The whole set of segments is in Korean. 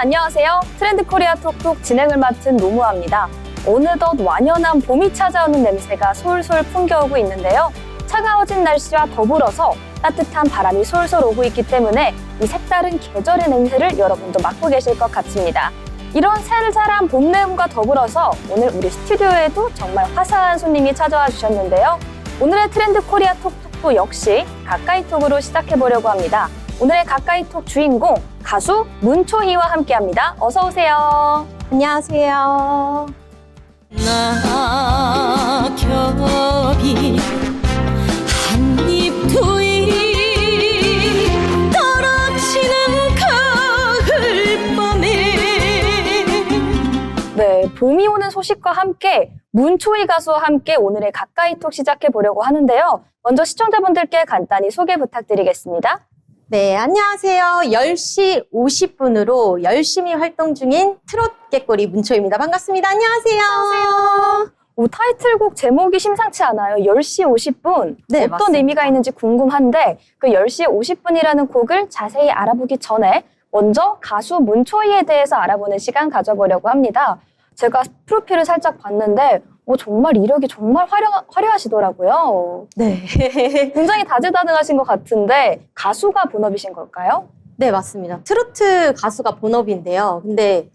안녕하세요. 트렌드 코리아 톡톡 진행을 맡은 노무아입니다. 어느덧 완연한 봄이 찾아오는 냄새가 솔솔 풍겨오고 있는데요. 차가워진 날씨와 더불어서 따뜻한 바람이 솔솔 오고 있기 때문에 이 색다른 계절의 냄새를 여러분도 맡고 계실 것 같습니다. 이런 살살한 봄 내음과 더불어서 오늘 우리 스튜디오에도 정말 화사한 손님이 찾아와 주셨는데요. 오늘의 트렌드 코리아 톡톡도 역시 가까이톡으로 시작해보려고 합니다. 오늘의 가까이톡 주인공 가수 문초희와 함께합니다. 어서 오세요. 안녕하세요. 낙엽이 한입 두입 떨어지는 가을밤에. 네, 봄이 오는 소식과 함께 문초희 가수와 함께 오늘의 가까이톡 시작해보려고 하는데요. 먼저 시청자분들께 간단히 소개 부탁드리겠습니다. 네, 안녕하세요. 10시 50분으로 열심히 활동 중인 트롯 깨꼬리 문초희입니다. 반갑습니다. 안녕하세요. 타이틀곡 제목이 심상치 않아요. 10시 50분. 네, 어떤 맞습니다. 의미가 있는지 궁금한데 그 10시 50분이라는 곡을 자세히 알아보기 전에 먼저 가수 문초희에 대해서 알아보는 시간 가져보려고 합니다. 제가 프로필을 살짝 봤는데 정말 이력이 정말 화려하시더라고요. 네. 굉장히 다재다능하신 것 같은데 가수가 본업이신 걸까요? 네, 맞습니다. 트로트 가수가 본업인데요. 근데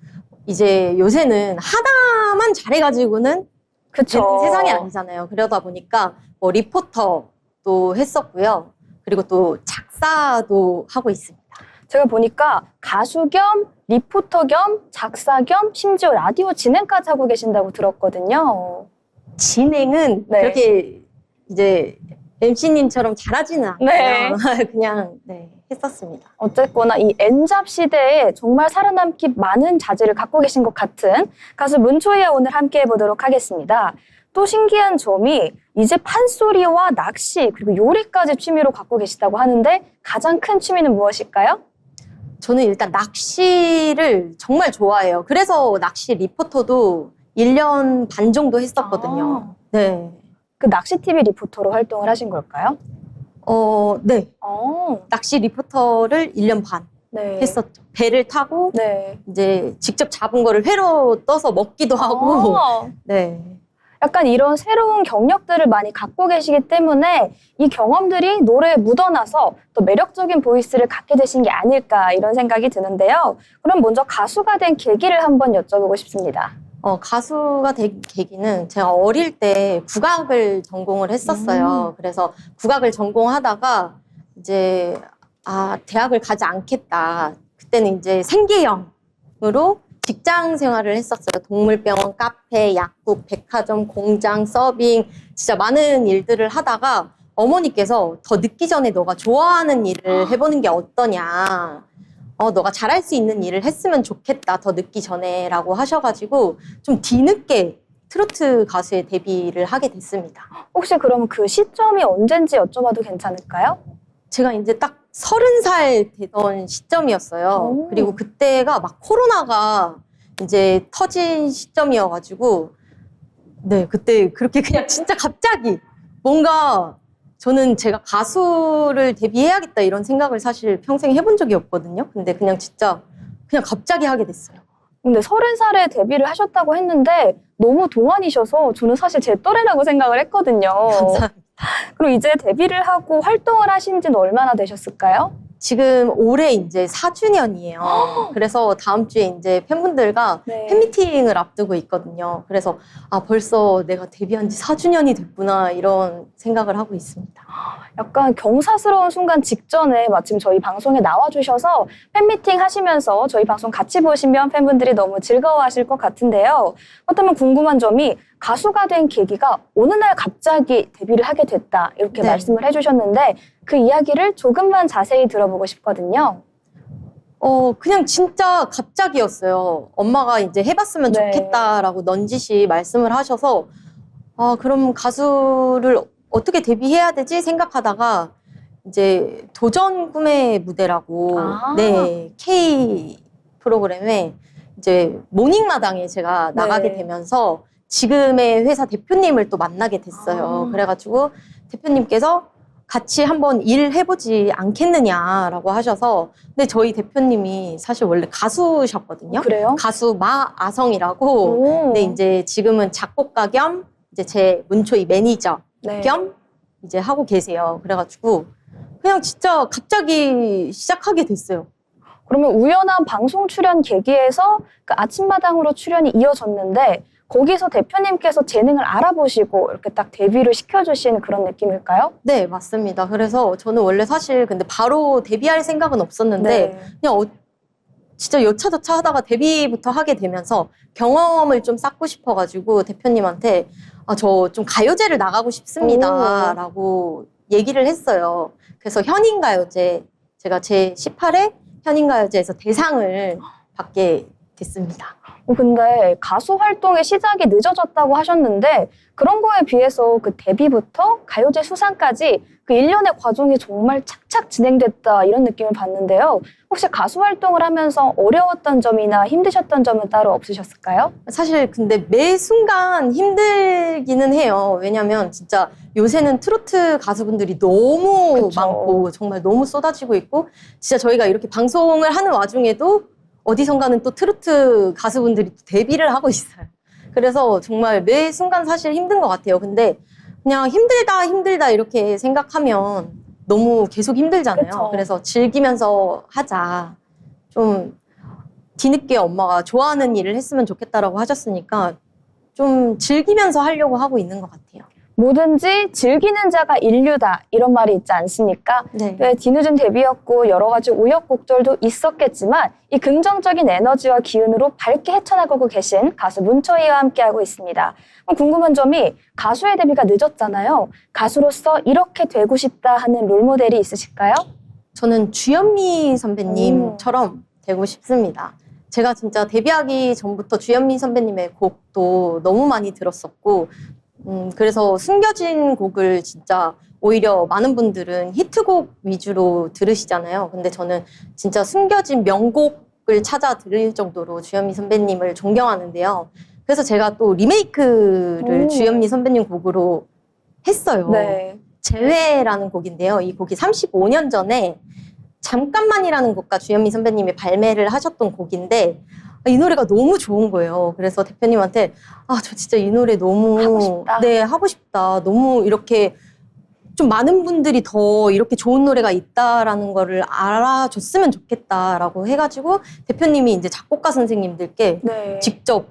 이제 요새는 하나만 잘해가지고는 그쵸. 되는 세상이 아니잖아요. 그러다 보니까 뭐 리포터도 했었고요. 그리고 또 작사도 하고 있습니다. 제가 보니까 가수 겸 리포터 겸 작사 겸 심지어 라디오 진행까지 하고 계신다고 들었거든요. 진행은 네. 그렇게 이제 MC님처럼 잘하지는 않고요. 네. 그냥 했었습니다. 어쨌거나 이 N잡 시대에 정말 살아남기 많은 자질을 갖고 계신 것 같은 가수 문초희와 오늘 함께 해보도록 하겠습니다. 또 신기한 점이 이제 판소리와 낚시 그리고 요리까지 취미로 갖고 계시다고 하는데 가장 큰 취미는 무엇일까요? 저는 일단 낚시를 정말 좋아해요. 그래서 낚시 리포터도 1년 반 정도 했었거든요. 네. 그 낚시 TV 리포터로 활동을 하신 걸까요? 네. 어, 낚시 리포터를 1년 반 네. 했었죠. 배를 타고 네. 이제 직접 잡은 거를 회로 떠서 먹기도 하고. 네. 약간 이런 새로운 경력들을 많이 갖고 계시기 때문에 이 경험들이 노래에 묻어나서 또 매력적인 보이스를 갖게 되신 게 아닐까 이런 생각이 드는데요. 그럼 먼저 가수가 된 계기를 한번 여쭤보고 싶습니다. 가수가 된 계기는 제가 어릴 때 국악을 전공을 했었어요. 그래서 국악을 전공하다가 이제 대학을 가지 않겠다. 그때는 이제 생계형으로 직장 생활을 했었어요. 동물병원, 카페, 약국, 백화점, 공장, 서빙 진짜 많은 일들을 하다가 어머니께서 더 늦기 전에 너가 좋아하는 일을 해보는 게 어떠냐. 너가 잘할 수 있는 일을 했으면 좋겠다. 더 늦기 전에 라고 하셔가지고 좀 뒤늦게 트로트 가수에 데뷔를 하게 됐습니다. 혹시 그럼 그 시점이 언젠지 여쭤봐도 괜찮을까요? 제가 이제 딱 30살 되던 시점이었어요. 그리고 그때가 막 코로나가 이제 터진 시점이어가지고 네, 그때 그렇게 그냥 진짜 갑자기 뭔가 저는 제가 가수를 데뷔해야겠다 이런 생각을 사실 평생 해본 적이 없거든요. 근데 그냥 진짜 그냥 갑자기 하게 됐어요. 근데 30살에 데뷔를 하셨다고 했는데 너무 동안이셔서 저는 사실 제 또래라고 생각을 했거든요. 감사합니다. 그럼 이제 데뷔를 하고 활동을 하신 지는 얼마나 되셨을까요? 지금 올해 이제 4주년이에요. 그래서 다음 주에 이제 팬분들과 네. 팬미팅을 앞두고 있거든요. 그래서 벌써 내가 데뷔한 지 4주년이 됐구나 이런 생각을 하고 있습니다. 약간 경사스러운 순간 직전에 마침 저희 방송에 나와주셔서 팬미팅 하시면서 저희 방송 같이 보시면 팬분들이 너무 즐거워하실 것 같은데요. 그렇다면 궁금한 점이 가수가 된 계기가 어느 날 갑자기 데뷔를 하게 됐다 이렇게 네. 말씀을 해주셨는데 그 이야기를 조금만 자세히 들어보고 싶거든요. 그냥 진짜 갑자기였어요. 엄마가 이제 해봤으면 네. 좋겠다라고 넌지시 말씀을 하셔서 그럼 가수를 어떻게 데뷔해야 되지 생각하다가 이제 도전 꿈의 무대라고 네, K 프로그램에 이제 모닝마당에 제가 나가게 되면서 지금의 회사 대표님을 또 만나게 됐어요. 그래가지고 대표님께서 같이 한번 일해보지 않겠느냐라고 하셔서 근데 저희 대표님이 사실 원래 가수셨거든요. 그래요? 가수 마아성이라고 오. 근데 이제 지금은 작곡가 겸 이제 제 문초이 매니저 네. 겸 이제 하고 계세요. 그래가지고 그냥 진짜 갑자기 시작하게 됐어요. 그러면 우연한 방송 출연 계기에서 그 아침마당으로 출연이 이어졌는데 거기서 대표님께서 재능을 알아보시고 이렇게 딱 데뷔를 시켜주신 그런 느낌일까요? 네, 맞습니다. 그래서 저는 원래 사실 근데 바로 데뷔할 생각은 없었는데 네. 그냥 진짜 여차저차 하다가 데뷔부터 하게 되면서 경험을 좀 쌓고 싶어가지고 대표님한테 저 좀 가요제를 나가고 싶습니다. 라고 얘기를 했어요. 그래서 현인가요제, 제가 제 18회 현인가요제에서 대상을 받게 됐습니다. 근데 가수 활동의 시작이 늦어졌다고 하셨는데 그런 거에 비해서 그 데뷔부터 가요제 수상까지 그 일련의 과정이 정말 착착 진행됐다 이런 느낌을 받는데요. 혹시 가수 활동을 하면서 어려웠던 점이나 힘드셨던 점은 따로 없으셨을까요? 사실 근데 매 순간 힘들기는 해요. 왜냐면 진짜 요새는 트로트 가수분들이 너무 그쵸. 많고 정말 너무 쏟아지고 있고 진짜 저희가 이렇게 방송을 하는 와중에도 어디선가는 또 트로트 가수분들이 데뷔를 하고 있어요. 그래서 정말 매 순간 사실 힘든 것 같아요. 근데 그냥 힘들다 이렇게 생각하면 너무 계속 힘들잖아요. 그쵸. 그래서 즐기면서 하자. 좀 뒤늦게 엄마가 좋아하는 일을 했으면 좋겠다라고 하셨으니까 좀 즐기면서 하려고 하고 있는 것 같아요. 뭐든지 즐기는 자가 인류다 이런 말이 있지 않습니까? 네. 왜 뒤늦은 데뷔였고 여러 가지 우여곡절도 있었겠지만 이 긍정적인 에너지와 기운으로 밝게 헤쳐나가고 계신 가수 문초희와 함께하고 있습니다. 그럼 궁금한 점이 가수의 데뷔가 늦었잖아요. 가수로서 이렇게 되고 싶다 하는 롤모델이 있으실까요? 저는 주현미 선배님처럼 되고 싶습니다. 제가 진짜 데뷔하기 전부터 주현미 선배님의 곡도 너무 많이 들었었고 그래서 숨겨진 곡을 진짜 오히려 많은 분들은 히트곡 위주로 들으시잖아요. 근데 저는 진짜 숨겨진 명곡을 찾아 들을 정도로 주현미 선배님을 존경하는데요. 그래서 제가 또 리메이크를 주현미 선배님 곡으로 했어요. 네. 재회라는 곡인데요. 이 곡이 35년 전에 잠깐만이라는 곡과 주현미 선배님이 발매를 하셨던 곡인데 이 노래가 너무 좋은 거예요. 그래서 대표님한테 저 진짜 이 노래 너무 하고 싶다. 네, 하고 싶다. 너무 이렇게 좀 많은 분들이 더 이렇게 좋은 노래가 있다라는 거를 알아줬으면 좋겠다라고 해가지고 대표님이 이제 작곡가 선생님들께 네. 직접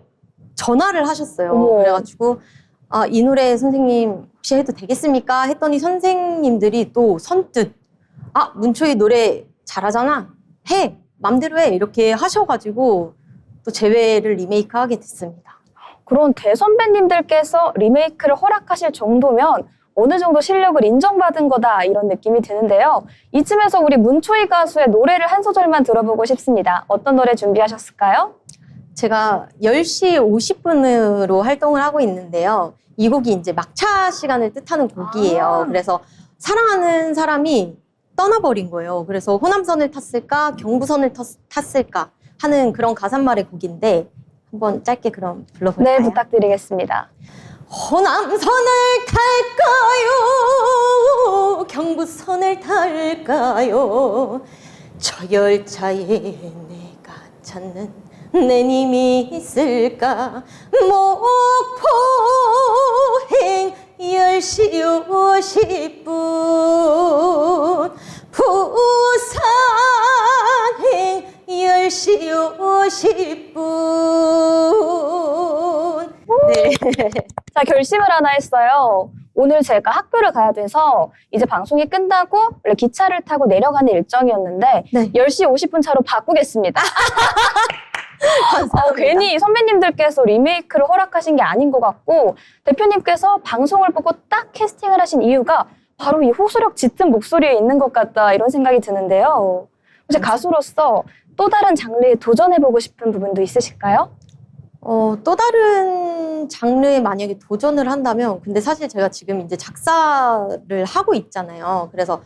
전화를 하셨어요. 어머. 그래가지고 이 노래 선생님 혹시 해도 되겠습니까? 했더니 선생님들이 또 선뜻 문초희 노래 잘하잖아. 해. 맘대로 해. 이렇게 하셔가지고 또 재회를 리메이크하게 됐습니다. 그런 대선배님들께서 리메이크를 허락하실 정도면 어느 정도 실력을 인정받은 거다 이런 느낌이 드는데요. 이쯤에서 우리 문초희 가수의 노래를 한 소절만 들어보고 싶습니다. 어떤 노래 준비하셨을까요? 제가 10시 50분으로 활동을 하고 있는데요. 이 곡이 이제 막차 시간을 뜻하는 곡이에요. 그래서 사랑하는 사람이 떠나버린 거예요. 그래서 호남선을 탔을까 경부선을 탔을까 하는 그런 가사말의 곡인데 한번 짧게 그럼 불러볼까요? 네, 부탁드리겠습니다. 호남선을 탈까요? 경부선을 탈까요? 저 열차에 내가 찾는 내 님이 있을까? 목포행 10시 50분 부산행 10시 50분 네. 자, 결심을 하나 했어요. 오늘 제가 학교를 가야 돼서 이제 방송이 끝나고 원래 기차를 타고 내려가는 일정이었는데 네. 10시 50분 차로 바꾸겠습니다. 괜히 선배님들께서 리메이크를 허락하신 게 아닌 것 같고 대표님께서 방송을 보고 딱 캐스팅을 하신 이유가 바로 이 호소력 짙은 목소리에 있는 것 같다 이런 생각이 드는데요. 혹시 가수로서 또 다른 장르에 도전해보고 싶은 부분도 있으실까요? 또 다른 장르에 만약에 도전을 한다면 근데 사실 제가 지금 이제 작사를 하고 있잖아요. 그래서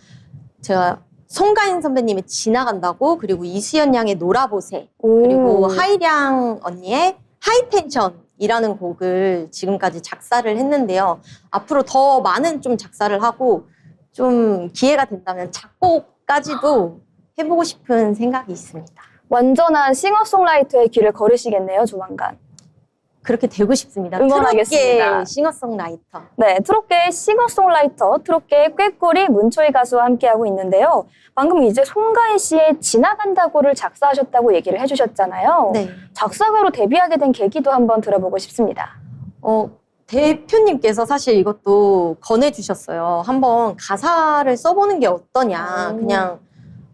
제가 송가인 선배님의 지나간다고 그리고 이수연 양의 놀아보세 그리고 하이량 언니의 하이텐션이라는 곡을 지금까지 작사를 했는데요. 앞으로 더 많은 좀 작사를 하고 좀 기회가 된다면 작곡까지도 해보고 싶은 생각이 있습니다. 완전한 싱어송라이터의 길을 걸으시겠네요, 조만간. 그렇게 되고 싶습니다. 응원하겠습니다. 트롯계 싱어송라이터. 네, 트롯계의 싱어송라이터, 트롯계의 꾀꼬리 문초희 가수와 함께하고 있는데요. 방금 이제 송가인 씨의 지나간다고를 작사하셨다고 얘기를 해주셨잖아요. 네. 작사가로 데뷔하게 된 계기도 한번 들어보고 싶습니다. 대표님께서 사실 이것도 권해주셨어요. 한번 가사를 써보는 게 어떠냐. 그냥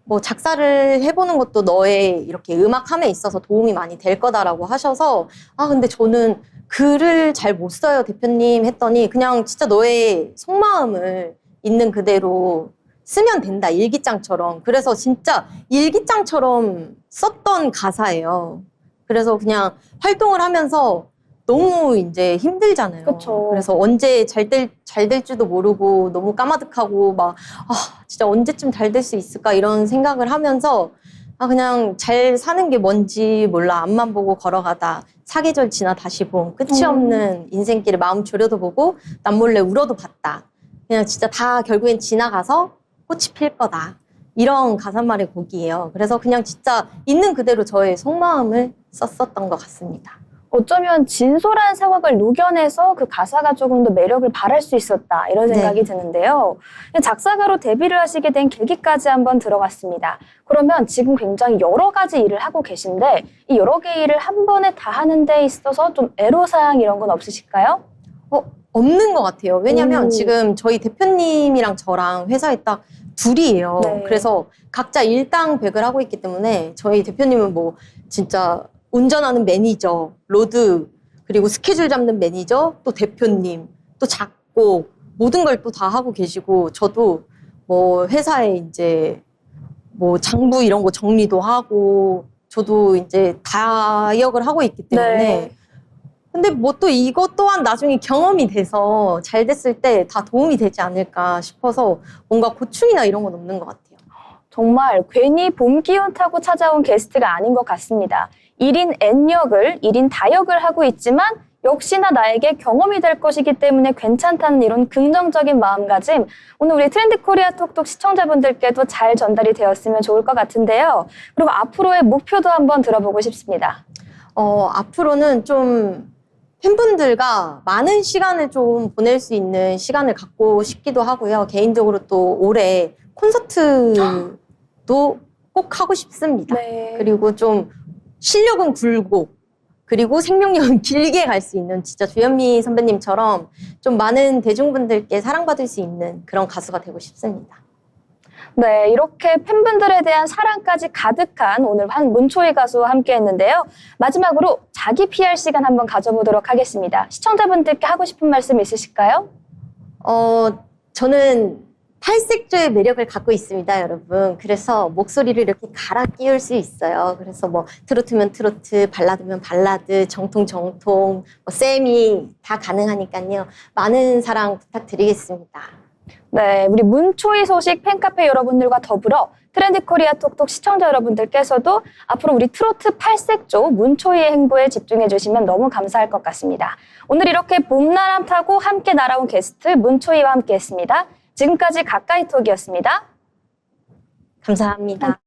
뭐 작사를 해보는 것도 너의 이렇게 음악함에 있어서 도움이 많이 될 거다라고 하셔서 근데 저는 글을 잘 못 써요, 대표님 했더니 그냥 진짜 너의 속마음을 있는 그대로 쓰면 된다, 일기장처럼. 그래서 진짜 일기장처럼 썼던 가사예요. 그래서 그냥 활동을 하면서 너무 이제 힘들잖아요. 그쵸. 그래서 언제 잘 될지도 모르고 너무 까마득하고 막 진짜 언제쯤 잘 될 수 있을까 이런 생각을 하면서 그냥 잘 사는 게 뭔지 몰라. 앞만 보고 걸어가다 사계절 지나 다시 봄 끝이 없는 인생길에 마음 졸여도 보고 남몰래 울어도 봤다. 그냥 진짜 다 결국엔 지나가서 꽃이 필 거다. 이런 가사말의 곡이에요. 그래서 그냥 진짜 있는 그대로 저의 속마음을 썼었던 것 같습니다. 어쩌면 진솔한 상황을 녹여내서 그 가사가 조금 더 매력을 발할 수 있었다, 이런 생각이 드는데요. 작사가로 데뷔를 하시게 된 계기까지 한번 들어갔습니다. 그러면 지금 굉장히 여러 가지 일을 하고 계신데 이 여러 개 일을 한 번에 다 하는 데 있어서 좀 애로사항 이런 건 없으실까요? 없는 것 같아요. 왜냐면 지금 저희 대표님이랑 저랑 회사에 딱 둘이에요. 네. 그래서 각자 일당백을 하고 있기 때문에 저희 대표님은 뭐 진짜 운전하는 매니저, 로드, 그리고 스케줄 잡는 매니저, 또 대표님, 또 작곡, 모든 걸 또 다 하고 계시고, 저도 뭐 회사에 이제 뭐 장부 이런 거 정리도 하고, 저도 이제 다역을 하고 있기 때문에. 네. 근데 뭐 또 이것 또한 나중에 경험이 돼서 잘 됐을 때 다 도움이 되지 않을까 싶어서 뭔가 고충이나 이런 건 없는 것 같아요. 정말 괜히 봄 기운 타고 찾아온 게스트가 아닌 것 같습니다. 1인 N역을 1인 다역을 하고 있지만 역시나 나에게 경험이 될 것이기 때문에 괜찮다는 이런 긍정적인 마음가짐, 오늘 우리 트렌드 코리아 톡톡 시청자분들께도 잘 전달이 되었으면 좋을 것 같은데요. 그리고 앞으로의 목표도 한번 들어보고 싶습니다. 앞으로는 좀 팬분들과 많은 시간을 좀 보낼 수 있는 시간을 갖고 싶기도 하고요. 개인적으로 또 올해 콘서트도 꼭 하고 싶습니다. 네. 그리고 좀 실력은 굵고 그리고 생명력은 길게 갈 수 있는 진짜 주현미 선배님처럼 좀 많은 대중분들께 사랑받을 수 있는 그런 가수가 되고 싶습니다. 네, 이렇게 팬분들에 대한 사랑까지 가득한 오늘 문초희 가수와 함께 했는데요. 마지막으로 자기 PR 시간 한번 가져보도록 하겠습니다. 시청자분들께 하고 싶은 말씀 있으실까요? 저는 팔색조의 매력을 갖고 있습니다, 여러분. 그래서 목소리를 이렇게 갈아 끼울 수 있어요. 그래서 뭐 트로트면 트로트, 발라드면 발라드, 정통, 뭐 세미 다 가능하니까요. 많은 사랑 부탁드리겠습니다. 네, 우리 문초희 소식 팬카페 여러분들과 더불어 트렌드 코리아 톡톡 시청자 여러분들께서도 앞으로 우리 트로트 팔색조 문초희의 행보에 집중해 주시면 너무 감사할 것 같습니다. 오늘 이렇게 봄나람 타고 함께 날아온 게스트 문초희와 함께 했습니다. 지금까지 가까이 톡이었습니다. 감사합니다.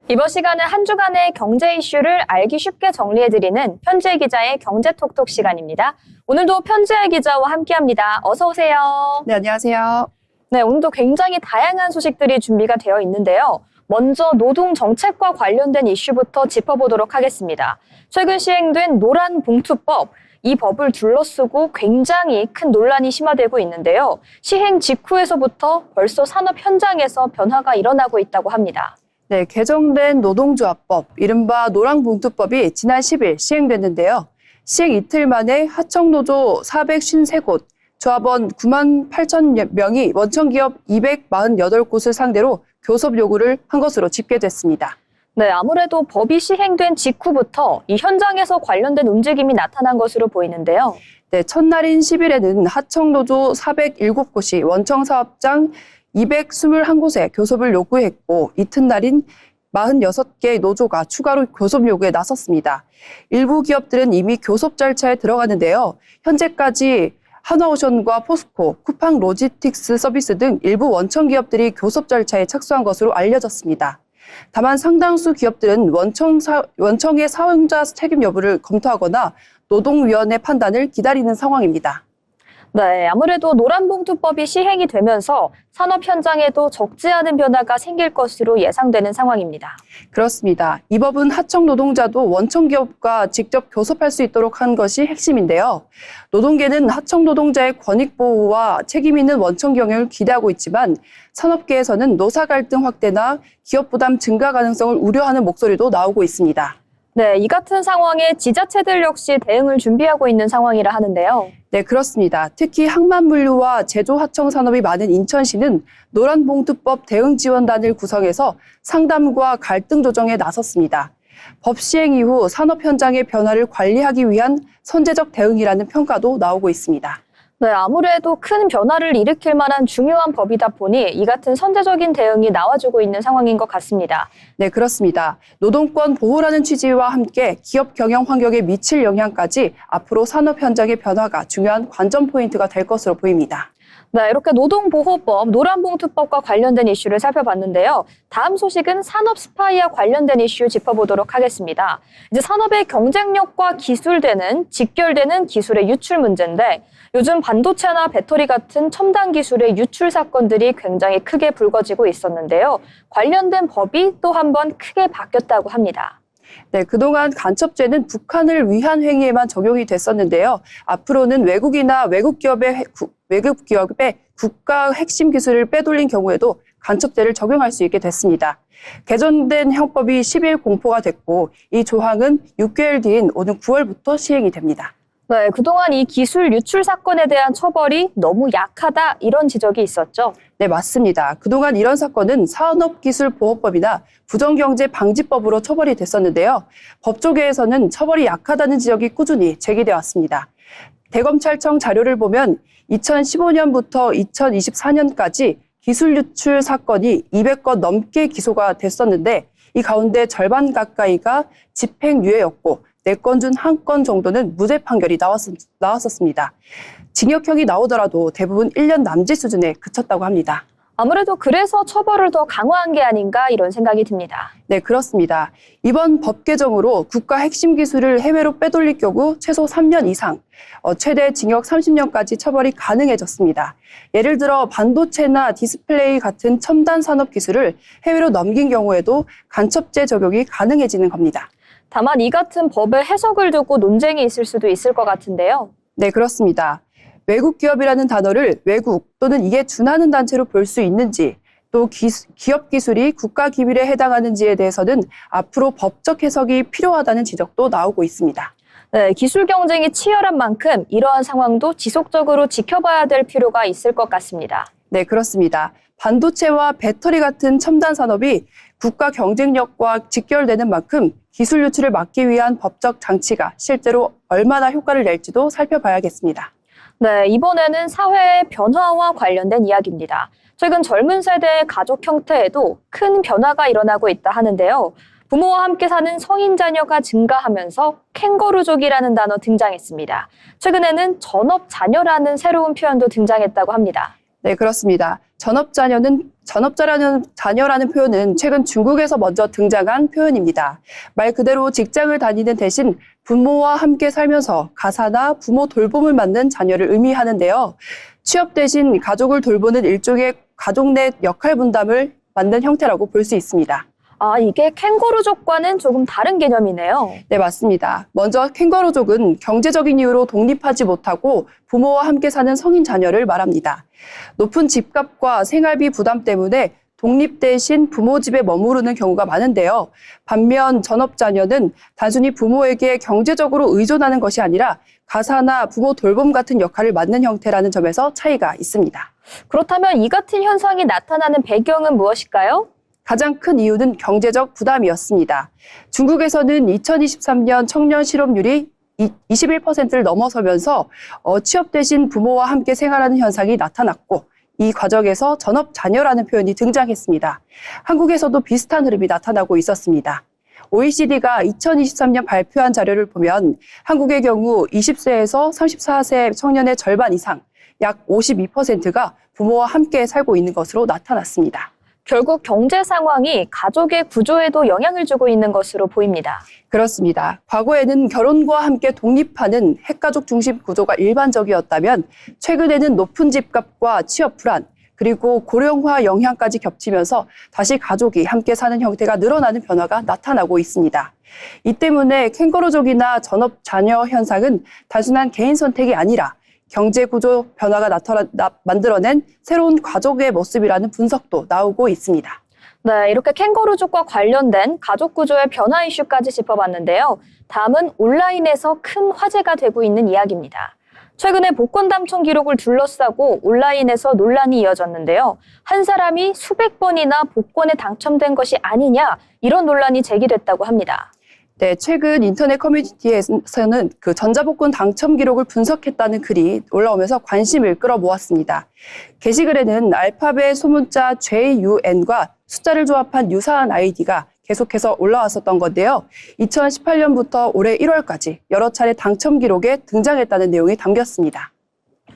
이번 시간은 한 주간의 경제 이슈를 알기 쉽게 정리해드리는 편지혜 기자의 경제톡톡 시간입니다. 오늘도 편지혜 기자와 함께합니다. 어서 오세요. 네, 안녕하세요. 네, 오늘도 굉장히 다양한 소식들이 준비가 되어 있는데요. 먼저 노동 정책과 관련된 이슈부터 짚어보도록 하겠습니다. 최근 시행된 노란봉투법, 이 법을 둘러쓰고 굉장히 큰 논란이 심화되고 있는데요. 시행 직후에서부터 벌써 산업 현장에서 변화가 일어나고 있다고 합니다. 네, 개정된 노동조합법, 이른바 노란봉투법이 지난 10일 시행됐는데요. 시행 이틀 만에 하청노조 453곳, 조합원 9만 8천 명이 원청기업 248곳을 상대로 교섭 요구를 한 것으로 집계됐습니다. 네, 아무래도 법이 시행된 직후부터 이 현장에서 관련된 움직임이 나타난 것으로 보이는데요. 네, 첫날인 10일에는 하청노조 407곳이 원청사업장 221곳에 교섭을 요구했고 이튿날인 46개 노조가 추가로 교섭 요구에 나섰습니다. 일부 기업들은 이미 교섭 절차에 들어가는데요. 현재까지 하나오션과 포스코, 쿠팡 로지스틱스 서비스 등 일부 원청 기업들이 교섭 절차에 착수한 것으로 알려졌습니다. 다만 상당수 기업들은 원청의 사용자 책임 여부를 검토하거나 노동위원회 판단을 기다리는 상황입니다. 네, 아무래도 노란봉투법이 시행이 되면서 산업 현장에도 적지 않은 변화가 생길 것으로 예상되는 상황입니다. 그렇습니다. 이 법은 하청 노동자도 원청 기업과 직접 교섭할 수 있도록 한 것이 핵심인데요. 노동계는 하청 노동자의 권익 보호와 책임 있는 원청 경영을 기대하고 있지만 산업계에서는 노사 갈등 확대나 기업 부담 증가 가능성을 우려하는 목소리도 나오고 있습니다. 네, 이 같은 상황에 지자체들 역시 대응을 준비하고 있는 상황이라 하는데요. 네, 그렇습니다. 특히 항만물류와 제조하청 산업이 많은 인천시는 노란봉투법 대응지원단을 구성해서 상담과 갈등 조정에 나섰습니다. 법 시행 이후 산업 현장의 변화를 관리하기 위한 선제적 대응이라는 평가도 나오고 있습니다. 네, 아무래도 큰 변화를 일으킬 만한 중요한 법이다 보니 이 같은 선제적인 대응이 나와주고 있는 상황인 것 같습니다. 네, 그렇습니다. 노동권 보호라는 취지와 함께 기업 경영 환경에 미칠 영향까지 앞으로 산업 현장의 변화가 중요한 관전 포인트가 될 것으로 보입니다. 네, 이렇게 노동보호법, 노란봉투법과 관련된 이슈를 살펴봤는데요. 다음 소식은 산업 스파이와 관련된 이슈 짚어보도록 하겠습니다. 이제 산업의 경쟁력과 직결되는 기술의 유출 문제인데 요즘 반도체나 배터리 같은 첨단 기술의 유출 사건들이 굉장히 크게 불거지고 있었는데요. 관련된 법이 또 한 번 크게 바뀌었다고 합니다. 네, 그동안 간첩죄는 북한을 위한 행위에만 적용이 됐었는데요. 앞으로는 외국이나 외국 기업의 국가 핵심 기술을 빼돌린 경우에도 간첩죄를 적용할 수 있게 됐습니다. 개정된 형법이 10일 공포가 됐고 이 조항은 6개월 뒤인 오는 9월부터 시행이 됩니다. 네, 그동안 이 기술 유출 사건에 대한 처벌이 너무 약하다 이런 지적이 있었죠. 네, 맞습니다. 그동안 이런 사건은 산업기술보호법이나 부정경제방지법으로 처벌이 됐었는데요. 법조계에서는 처벌이 약하다는 지적이 꾸준히 제기돼 왔습니다. 대검찰청 자료를 보면 2015년부터 2024년까지 기술 유출 사건이 200건 넘게 기소가 됐었는데 이 가운데 절반 가까이가 집행유예였고 4건 중 1건 정도는 무죄 판결이 나왔었습니다. 징역형이 나오더라도 대부분 1년 남짓 수준에 그쳤다고 합니다. 아무래도 그래서 처벌을 더 강화한 게 아닌가 이런 생각이 듭니다. 네, 그렇습니다. 이번 법 개정으로 국가 핵심 기술을 해외로 빼돌릴 경우 최소 3년 이상, 최대 징역 30년까지 처벌이 가능해졌습니다. 예를 들어 반도체나 디스플레이 같은 첨단 산업 기술을 해외로 넘긴 경우에도 간첩죄 적용이 가능해지는 겁니다. 다만 이 같은 법의 해석을 두고 논쟁이 있을 수도 있을 것 같은데요. 네, 그렇습니다. 외국 기업이라는 단어를 외국 또는 이에 준하는 단체로 볼 수 있는지 또 기업 기술이 국가 기밀에 해당하는지에 대해서는 앞으로 법적 해석이 필요하다는 지적도 나오고 있습니다. 네, 기술 경쟁이 치열한 만큼 이러한 상황도 지속적으로 지켜봐야 될 필요가 있을 것 같습니다. 네, 그렇습니다. 반도체와 배터리 같은 첨단 산업이 국가 경쟁력과 직결되는 만큼 기술 유출을 막기 위한 법적 장치가 실제로 얼마나 효과를 낼지도 살펴봐야겠습니다. 네, 이번에는 사회의 변화와 관련된 이야기입니다. 최근 젊은 세대의 가족 형태에도 큰 변화가 일어나고 있다 하는데요. 부모와 함께 사는 성인 자녀가 증가하면서 캥거루족이라는 단어 등장했습니다. 최근에는 전업자녀라는 새로운 표현도 등장했다고 합니다. 네, 그렇습니다. 전업자녀라는 표현은 최근 중국에서 먼저 등장한 표현입니다. 말 그대로 직장을 다니는 대신 부모와 함께 살면서 가사나 부모 돌봄을 맡는 자녀를 의미하는데요. 취업 대신 가족을 돌보는 일종의 가족 내 역할 분담을 맡는 형태라고 볼 수 있습니다. 아, 이게 캥거루족과는 조금 다른 개념이네요. 네, 맞습니다. 먼저 캥거루족은 경제적인 이유로 독립하지 못하고 부모와 함께 사는 성인 자녀를 말합니다. 높은 집값과 생활비 부담 때문에 독립 대신 부모 집에 머무르는 경우가 많은데요. 반면 전업자녀는 단순히 부모에게 경제적으로 의존하는 것이 아니라 가사나 부모 돌봄 같은 역할을 맡는 형태라는 점에서 차이가 있습니다. 그렇다면 이 같은 현상이 나타나는 배경은 무엇일까요? 가장 큰 이유는 경제적 부담이었습니다. 중국에서는 2023년 청년 실업률이 21%를 넘어서면서 취업 대신 부모와 함께 생활하는 현상이 나타났고 이 과정에서 전업 자녀라는 표현이 등장했습니다. 한국에서도 비슷한 흐름이 나타나고 있었습니다. OECD가 2023년 발표한 자료를 보면 한국의 경우 20세에서 34세 청년의 절반 이상, 약 52%가 부모와 함께 살고 있는 것으로 나타났습니다. 결국 경제 상황이 가족의 구조에도 영향을 주고 있는 것으로 보입니다. 그렇습니다. 과거에는 결혼과 함께 독립하는 핵가족 중심 구조가 일반적이었다면 최근에는 높은 집값과 취업 불안, 그리고 고령화 영향까지 겹치면서 다시 가족이 함께 사는 형태가 늘어나는 변화가 나타나고 있습니다. 이 때문에 캥거루족이나 전업 자녀 현상은 단순한 개인 선택이 아니라 경제 구조 변화가 만들어낸 새로운 가족의 모습이라는 분석도 나오고 있습니다. 네, 이렇게 캥거루족과 관련된 가족 구조의 변화 이슈까지 짚어봤는데요. 다음은 온라인에서 큰 화제가 되고 있는 이야기입니다. 최근에 복권 당첨 기록을 둘러싸고 온라인에서 논란이 이어졌는데요. 한 사람이 수백 번이나 복권에 당첨된 것이 아니냐, 이런 논란이 제기됐다고 합니다. 네, 최근 인터넷 커뮤니티에서는 그 전자복권 당첨 기록을 분석했다는 글이 올라오면서 관심을 끌어모았습니다. 게시글에는 알파벳 소문자 JUN과 숫자를 조합한 유사한 아이디가 계속해서 올라왔었던 건데요. 2018년부터 올해 1월까지 여러 차례 당첨 기록에 등장했다는 내용이 담겼습니다.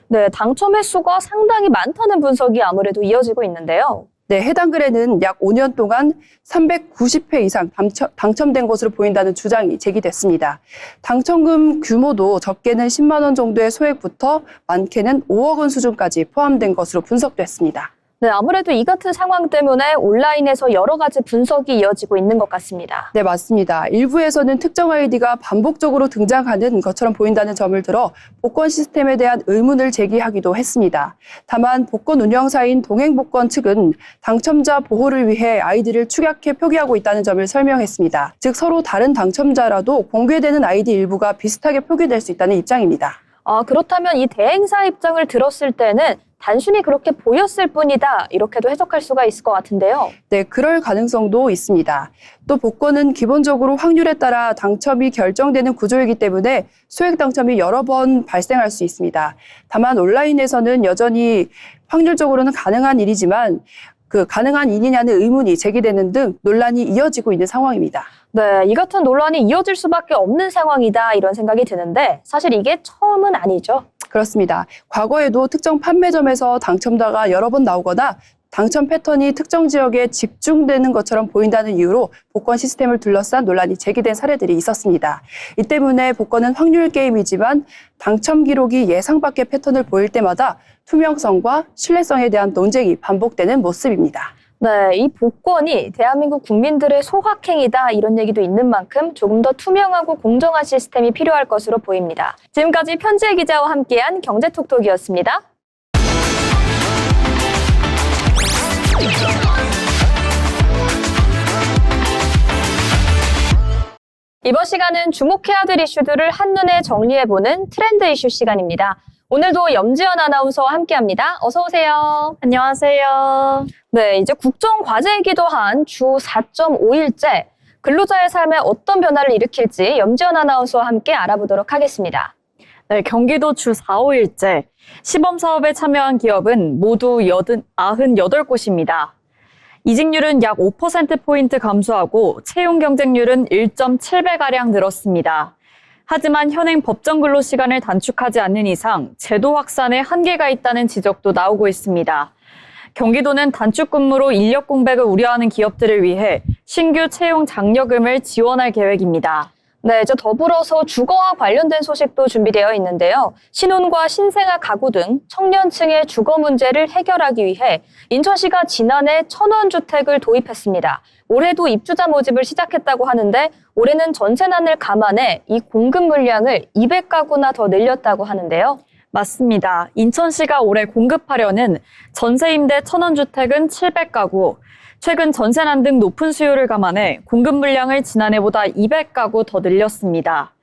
네, 당첨 횟수가 상당히 많다는 분석이 아무래도 이어지고 있는데요. 네, 해당 글에는 약 5년 동안 390회 이상 당첨된 것으로 보인다는 주장이 제기됐습니다. 당첨금 규모도 적게는 10만 원 정도의 소액부터 많게는 5억 원 수준까지 포함된 것으로 분석됐습니다. 네, 아무래도 이 같은 상황 때문에 온라인에서 여러 가지 분석이 이어지고 있는 것 같습니다. 네, 맞습니다. 일부에서는 특정 아이디가 반복적으로 등장하는 것처럼 보인다는 점을 들어 복권 시스템에 대한 의문을 제기하기도 했습니다. 다만 복권 운영사인 동행복권 측은 당첨자 보호를 위해 아이디를 축약해 표기하고 있다는 점을 설명했습니다. 즉 서로 다른 당첨자라도 공개되는 아이디 일부가 비슷하게 표기될 수 있다는 입장입니다. 그렇다면 이 대행사 입장을 들었을 때는 단순히 그렇게 보였을 뿐이다, 이렇게도 해석할 수가 있을 것 같은데요. 네, 그럴 가능성도 있습니다. 또 복권은 기본적으로 확률에 따라 당첨이 결정되는 구조이기 때문에 소액 당첨이 여러 번 발생할 수 있습니다. 다만 온라인에서는 여전히 확률적으로는 가능한 일이지만 그 가능한 일이냐는 의문이 제기되는 등 논란이 이어지고 있는 상황입니다. 네, 이 같은 논란이 이어질 수밖에 없는 상황이다, 이런 생각이 드는데 사실 이게 처음은 아니죠. 그렇습니다. 과거에도 특정 판매점에서 당첨자가 여러 번 나오거나 당첨 패턴이 특정 지역에 집중되는 것처럼 보인다는 이유로 복권 시스템을 둘러싼 논란이 제기된 사례들이 있었습니다. 이 때문에 복권은 확률 게임이지만 당첨 기록이 예상 밖의 패턴을 보일 때마다 투명성과 신뢰성에 대한 논쟁이 반복되는 모습입니다. 네, 이 복권이 대한민국 국민들의 소확행이다, 이런 얘기도 있는 만큼 조금 더 투명하고 공정한 시스템이 필요할 것으로 보입니다. 지금까지 편지혜 기자와 함께한 경제톡톡이었습니다. 이번 시간은 주목해야 될 이슈들을 한눈에 정리해보는 트렌드 이슈 시간입니다. 오늘도 염지연 아나운서와 함께합니다. 어서 오세요. 안녕하세요. 네, 이제 국정과제이기도 한 주 4.5일째 근로자의 삶에 어떤 변화를 일으킬지 염지연 아나운서와 함께 알아보도록 하겠습니다. 네, 경기도 주 4, 5일째 시범 사업에 참여한 기업은 모두 98곳입니다. 이직률은 약 5%포인트 감소하고 채용 경쟁률은 1.7배가량 늘었습니다. 하지만 현행 법정 근로 시간을 단축하지 않는 이상 제도 확산에 한계가 있다는 지적도 나오고 있습니다. 경기도는 단축 근무로 인력 공백을 우려하는 기업들을 위해 신규 채용 장려금을 지원할 계획입니다. 네, 이제 더불어서 주거와 관련된 소식도 준비되어 있는데요. 신혼과 신생아 가구 등 청년층의 주거 문제를 해결하기 위해 인천시가 지난해 1000원 주택을 도입했습니다. 올해도 입주자 모집을 시작했다고 하는데 올해는 전세난을 감안해 이 공급 물량을 200가구나 더 늘렸다고 하는데요. 맞습니다. 인천시가 올해 공급하려는 전세임대 1000원 주택은 700가구, 최근 전세난 등 높은 수요를 감안해 공급 물량을 지난해보다 200가구 더 늘렸습니다.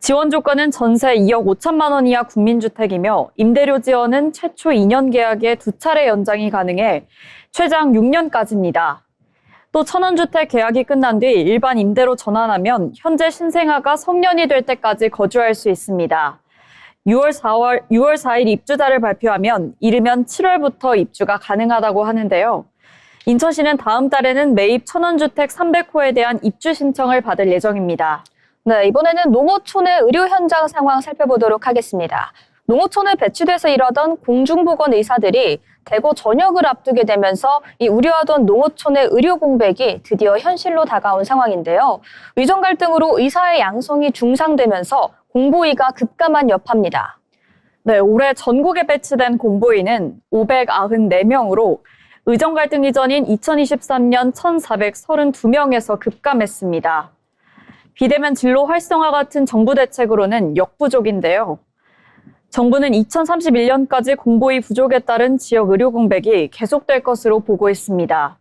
지원 조건은 전세 2억 5천만 원 이하 국민주택이며 임대료 지원은 최초 2년 계약에 2차례 연장이 가능해 최장 6년까지입니다. 또 1000원 주택 계약이 끝난 뒤 일반 임대로 전환하면 현재 신생아가 성년이 될 때까지 거주할 수 있습니다. 6월 4일 입주자를 발표하면 이르면 7월부터 입주가 가능하다고 하는데요. 인천시는 다음 달에는 매입 천원주택 300호에 대한 입주 신청을 받을 예정입니다. 네, 이번에는 농어촌의 의료 현장 상황 살펴보도록 하겠습니다. 농어촌에 배치돼서 일하던 공중보건 의사들이 대거 전역을 앞두게 되면서 이 우려하던 농어촌의 의료 공백이 드디어 현실로 다가온 상황인데요. 의정 갈등으로 의사의 양성이 중상되면서 공보위가 급감한 여파입니다. 네, 올해 전국에 배치된 공보위는 594명으로 의정 갈등 이전인 2023년 1,432명에서 급감했습니다. 비대면 진로 활성화 같은 정부 대책으로는 역부족인데요. 정부는 2031년까지 공보위 부족에 따른 지역 의료 공백이 계속될 것으로 보고 있습니다.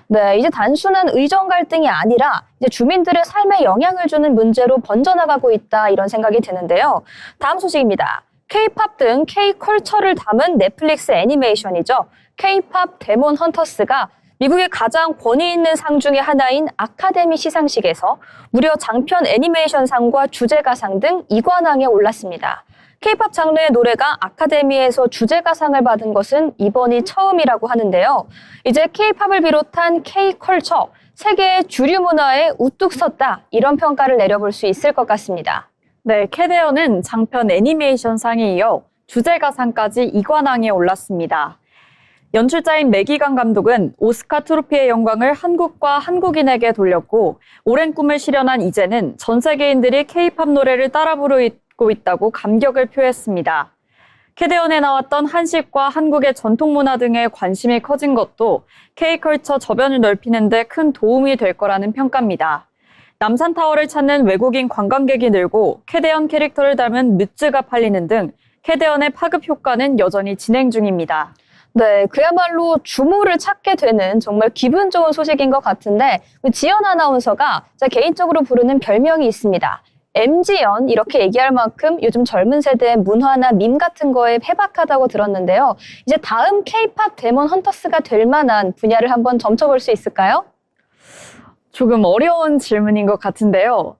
네, 이제 단순한 의정 갈등이 아니라 이제 주민들의 삶에 영향을 주는 문제로 번져나가고 있다 이런 생각이 드는데요. 다음 소식입니다. K-팝 등 K-컬처를 담은 넷플릭스 애니메이션이죠. K-팝 데몬 헌터스가 미국의 가장 권위 있는 상 중의 하나인 아카데미 시상식에서 무려 장편 애니메이션상과 주제가상 등 2관왕에 올랐습니다. K-팝 장르의 노래가 아카데미에서 주제가상을 받은 것은 이번이 처음이라고 하는데요. 이제 K-팝을 비롯한 K-컬처, 세계의 주류 문화에 우뚝 섰다 이런 평가를 내려볼 수 있을 것 같습니다. 네, 캐데어는 장편 애니메이션상에 이어 주제가상까지 2관왕에 올랐습니다. 연출자인 매기강 감독은 오스카 트로피의 영광을 한국과 한국인에게 돌렸고 오랜 꿈을 실현한 이제는 전 세계인들이 K-팝 노래를 따라 부르고 있다고 감격을 표했습니다. 캐데언에 나왔던 한식과 한국의 전통 문화 등에 관심이 커진 것도 K-컬처 저변을 넓히는 데 큰 도움이 될 거라는 평가입니다. 남산타워를 찾는 외국인 관광객이 늘고 캐데언 캐릭터를 닮은 뮤즈가 팔리는 등 캐데언의 파급 효과는 여전히 진행 중입니다. 네, 그야말로 주모를 찾게 되는 정말 기분 좋은 소식인 것 같은데 지연 아나운서가 제가 개인적으로 부르는 별명이 있습니다. MG연 이렇게 얘기할 만큼 요즘 젊은 세대의 문화나 밈 같은 거에 해박하다고 들었는데요. 이제 다음 K-팝 데몬 헌터스가 될 만한 분야를 한번 점쳐볼 수 있을까요? 조금 어려운 질문인 것 같은데요.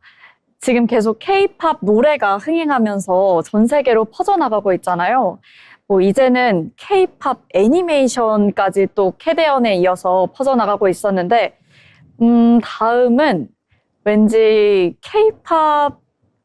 지금 계속 K-팝 노래가 흥행하면서 전 세계로 퍼져나가고 있잖아요. 이제는 K-팝 애니메이션까지 또 캐데언에 이어서 퍼져나가고 있었는데, 다음은 왠지 K-팝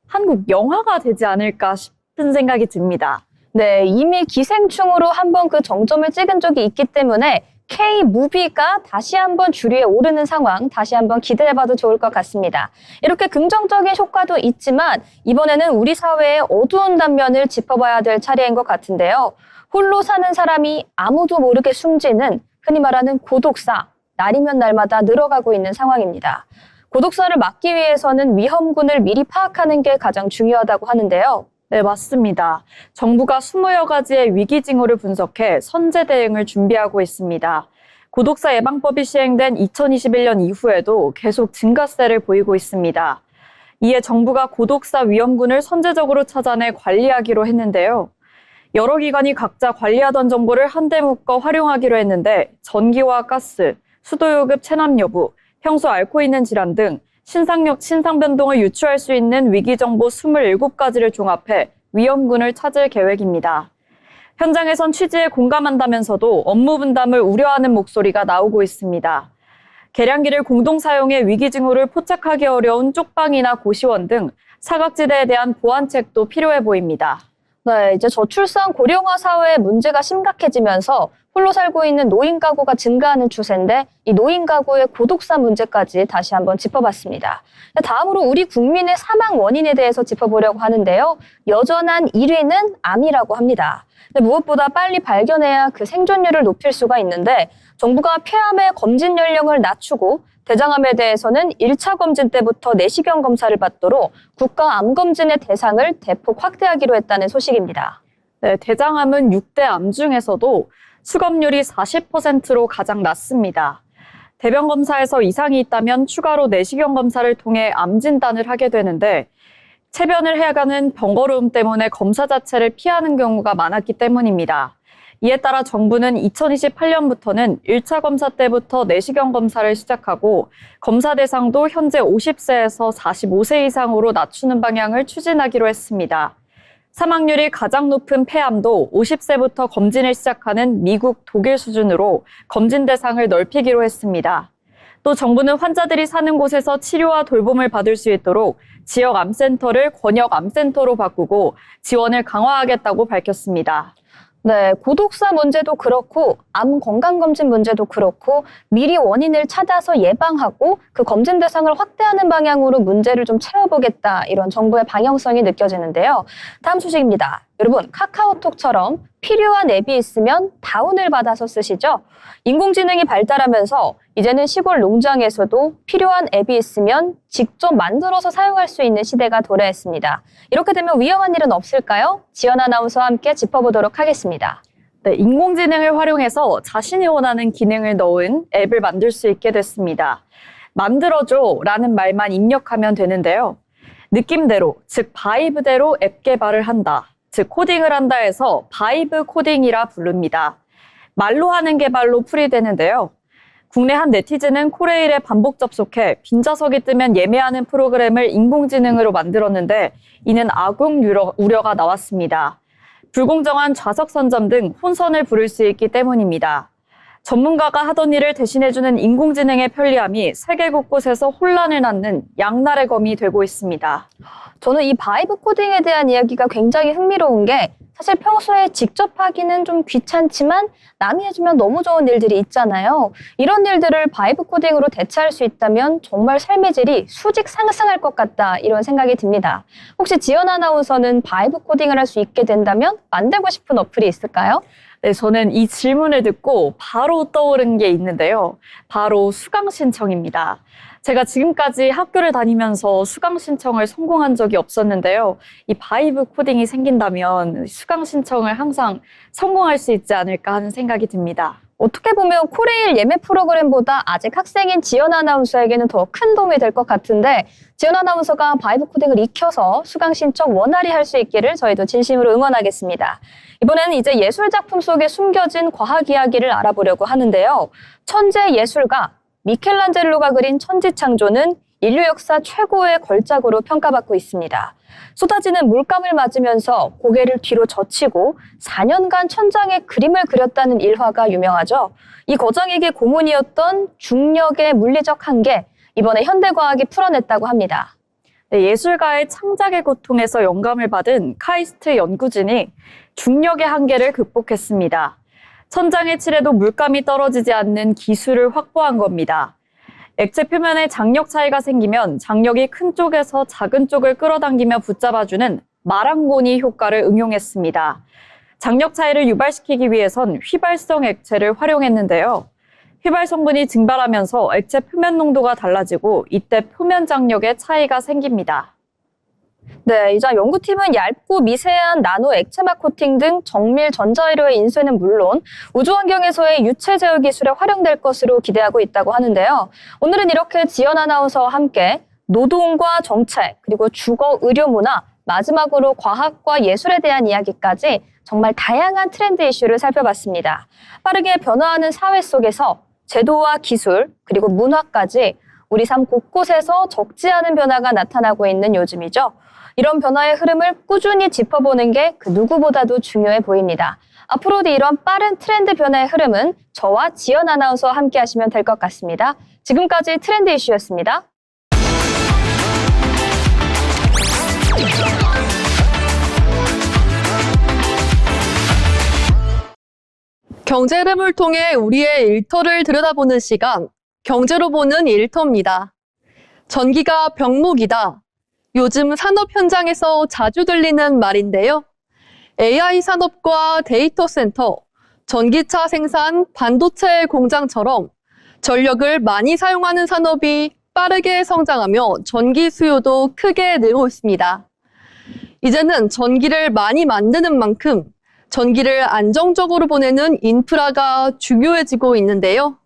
한국 영화가 되지 않을까 싶은 생각이 듭니다. 네, 이미 기생충으로 한번 그 정점을 찍은 적이 있기 때문에 K-무비가 다시 한번 주류에 오르는 상황 다시 한번 기대해봐도 좋을 것 같습니다. 이렇게 긍정적인 효과도 있지만 이번에는 우리 사회의 어두운 단면을 짚어봐야 될 차례인 것 같은데요. 홀로 사는 사람이 아무도 모르게 숨지는 흔히 말하는 고독사, 날이면 날마다 늘어가고 있는 상황입니다. 고독사를 막기 위해서는 위험군을 미리 파악하는 게 가장 중요하다고 하는데요. 네, 맞습니다. 정부가 20여 가지의 위기 징후를 분석해 선제 대응을 준비하고 있습니다. 고독사 예방법이 시행된 2021년 이후에도 계속 증가세를 보이고 있습니다. 이에 정부가 고독사 위험군을 선제적으로 찾아내 관리하기로 했는데요. 여러 기관이 각자 관리하던 정보를 한데 묶어 활용하기로 했는데 전기와 가스, 수도요급 체납 여부, 평소 앓고 있는 질환 등 신상 변동을 유추할 수 있는 위기정보 27가지를 종합해 위험군을 찾을 계획입니다. 현장에선 취지에 공감한다면서도 업무 분담을 우려하는 목소리가 나오고 있습니다. 계량기를 공동 사용해 위기 징후를 포착하기 어려운 쪽방이나 고시원 등 사각지대에 대한 보완책도 필요해 보입니다. 네, 이제 저출산 고령화 사회의 문제가 심각해지면서 홀로 살고 있는 노인 가구가 증가하는 추세인데 이 노인 가구의 고독사 문제까지 다시 한번 짚어봤습니다. 다음으로 우리 국민의 사망 원인에 대해서 짚어보려고 하는데요. 여전한 1위는 암이라고 합니다. 근데 무엇보다 빨리 발견해야 그 생존율을 높일 수가 있는데 정부가 폐암의 검진 연령을 낮추고 대장암에 대해서는 1차 검진 때부터 내시경 검사를 받도록 국가암검진의 대상을 대폭 확대하기로 했다는 소식입니다. 네, 대장암은 6대 암 중에서도 수검률이 40%로 가장 낮습니다. 대변 검사에서 이상이 있다면 추가로 내시경 검사를 통해 암 진단을 하게 되는데 체변을 해가는 번거로움 때문에 검사 자체를 피하는 경우가 많았기 때문입니다. 이에 따라 정부는 2028년부터는 1차 검사 때부터 내시경 검사를 시작하고 검사 대상도 현재 50세에서 45세 이상으로 낮추는 방향을 추진하기로 했습니다. 사망률이 가장 높은 폐암도 50세부터 검진을 시작하는 미국, 독일 수준으로 검진 대상을 넓히기로 했습니다. 또 정부는 환자들이 사는 곳에서 치료와 돌봄을 받을 수 있도록 지역 암센터를 권역 암센터로 바꾸고 지원을 강화하겠다고 밝혔습니다. 네, 고독사 문제도 그렇고 암 건강검진 문제도 그렇고 미리 원인을 찾아서 예방하고 그 검진 대상을 확대하는 방향으로 문제를 좀 채워보겠다, 이런 정부의 방향성이 느껴지는데요. 다음 소식입니다. 여러분, 카카오톡처럼 필요한 앱이 있으면 다운을 받아서 쓰시죠? 인공지능이 발달하면서 이제는 시골 농장에서도 필요한 앱이 있으면 직접 만들어서 사용할 수 있는 시대가 도래했습니다. 이렇게 되면 위험한 일은 없을까요? 지연 아나운서와 함께 짚어보도록 하겠습니다. 네, 인공지능을 활용해서 자신이 원하는 기능을 넣은 앱을 만들 수 있게 됐습니다. 만들어줘라는 말만 입력하면 되는데요. 느낌대로, 즉 바이브대로 앱 개발을 한다, 즉 코딩을 한다 해서 바이브 코딩이라 부릅니다. 말로 하는 개발로 풀이되는데요. 국내 한 네티즌은 코레일에 반복 접속해 빈좌석이 뜨면 예매하는 프로그램을 인공지능으로 만들었는데 이는 악용 우려가 나왔습니다. 불공정한 좌석 선점 등 혼선을 부를 수 있기 때문입니다. 전문가가 하던 일을 대신해주는 인공지능의 편리함이 세계 곳곳에서 혼란을 낳는 양날의 검이 되고 있습니다. 저는 이 바이브 코딩에 대한 이야기가 굉장히 흥미로운 게, 사실 평소에 직접 하기는 좀 귀찮지만 남이 해주면 너무 좋은 일들이 있잖아요. 이런 일들을 바이브 코딩으로 대체할 수 있다면 정말 삶의 질이 수직 상승할 것 같다, 이런 생각이 듭니다. 혹시 지연 아나운서는 바이브 코딩을 할 수 있게 된다면 만들고 싶은 어플이 있을까요? 네, 저는 이 질문을 듣고 바로 떠오른 게 있는데요. 바로 수강 신청입니다. 제가 지금까지 학교를 다니면서 수강 신청을 성공한 적이 없었는데요. 이 바이브 코딩이 생긴다면 수강 신청을 항상 성공할 수 있지 않을까 하는 생각이 듭니다. 어떻게 보면 코레일 예매 프로그램보다 아직 학생인 지연 아나운서에게는 더 큰 도움이 될 것 같은데, 지연 아나운서가 바이브 코딩을 익혀서 수강 신청 원활히 할 수 있기를 저희도 진심으로 응원하겠습니다. 이번에는 이제 예술작품 속에 숨겨진 과학 이야기를 알아보려고 하는데요. 천재 예술가 미켈란젤로가 그린 천지창조는 인류 역사 최고의 걸작으로 평가받고 있습니다. 쏟아지는 물감을 맞으면서 고개를 뒤로 젖히고 4년간 천장에 그림을 그렸다는 일화가 유명하죠. 이 거장에게 고문이었던 중력의 물리적 한계, 이번에 현대과학이 풀어냈다고 합니다. 네, 예술가의 창작의 고통에서 영감을 받은 카이스트 연구진이 중력의 한계를 극복했습니다. 천장에 칠해도 물감이 떨어지지 않는 기술을 확보한 겁니다. 액체 표면에 장력 차이가 생기면 장력이 큰 쪽에서 작은 쪽을 끌어당기며 붙잡아주는 마랑고니 효과를 응용했습니다. 장력 차이를 유발시키기 위해선 휘발성 액체를 활용했는데요. 휘발 성분이 증발하면서 액체 표면 농도가 달라지고 이때 표면 장력에 차이가 생깁니다. 네, 이자 연구팀은 얇고 미세한 나노 액체막 코팅 등 정밀 전자회로의 인쇄는 물론 우주 환경에서의 유체 제어 기술에 활용될 것으로 기대하고 있다고 하는데요. 오늘은 이렇게 지연 아나운서와 함께 노동과 정책, 그리고 주거, 의료, 문화, 마지막으로 과학과 예술에 대한 이야기까지 정말 다양한 트렌드 이슈를 살펴봤습니다. 빠르게 변화하는 사회 속에서 제도와 기술, 그리고 문화까지 우리 삶 곳곳에서 적지 않은 변화가 나타나고 있는 요즘이죠. 이런 변화의 흐름을 꾸준히 짚어보는 게 그 누구보다도 중요해 보입니다. 앞으로도 이런 빠른 트렌드 변화의 흐름은 저와 지연 아나운서와 함께 하시면 될 것 같습니다. 지금까지 트렌드 이슈였습니다. 경제 흐름을 통해 우리의 일터를 들여다보는 시간, 경제로 보는 일터입니다. 전기가 병목이다. 요즘 산업 현장에서 자주 들리는 말인데요. AI 산업과 데이터 센터, 전기차 생산, 반도체 공장처럼 전력을 많이 사용하는 산업이 빠르게 성장하며 전기 수요도 크게 늘고 있습니다. 이제는 전기를 많이 만드는 만큼 전기를 안정적으로 보내는 인프라가 중요해지고 있는데요.